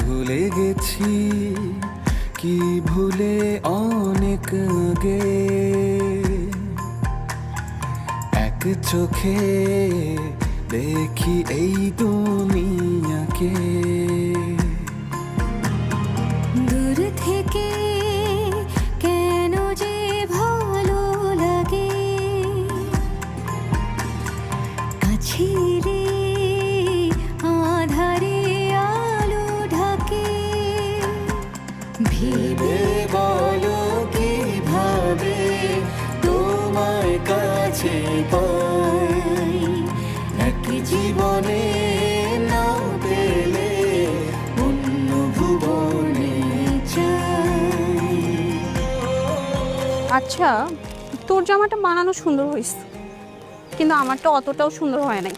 ভুলে গেছি কি ভুলে অনেক আগে এক চোখে দেখি এই দুনিয়াকে দূর থেকে কেন যে ভালো লাগে কাছে রে আধারে আলো ঢাকে ভেবে বলো কিভাবে তোমার কাছে পাই এক জীবনে না পেলে অন্য ভুবনে চাই। আচ্ছা, তোর জামাটা বানানো সুন্দর হয়েছে, কিন্তু আমারটা অতটাও সুন্দর হয় নাই।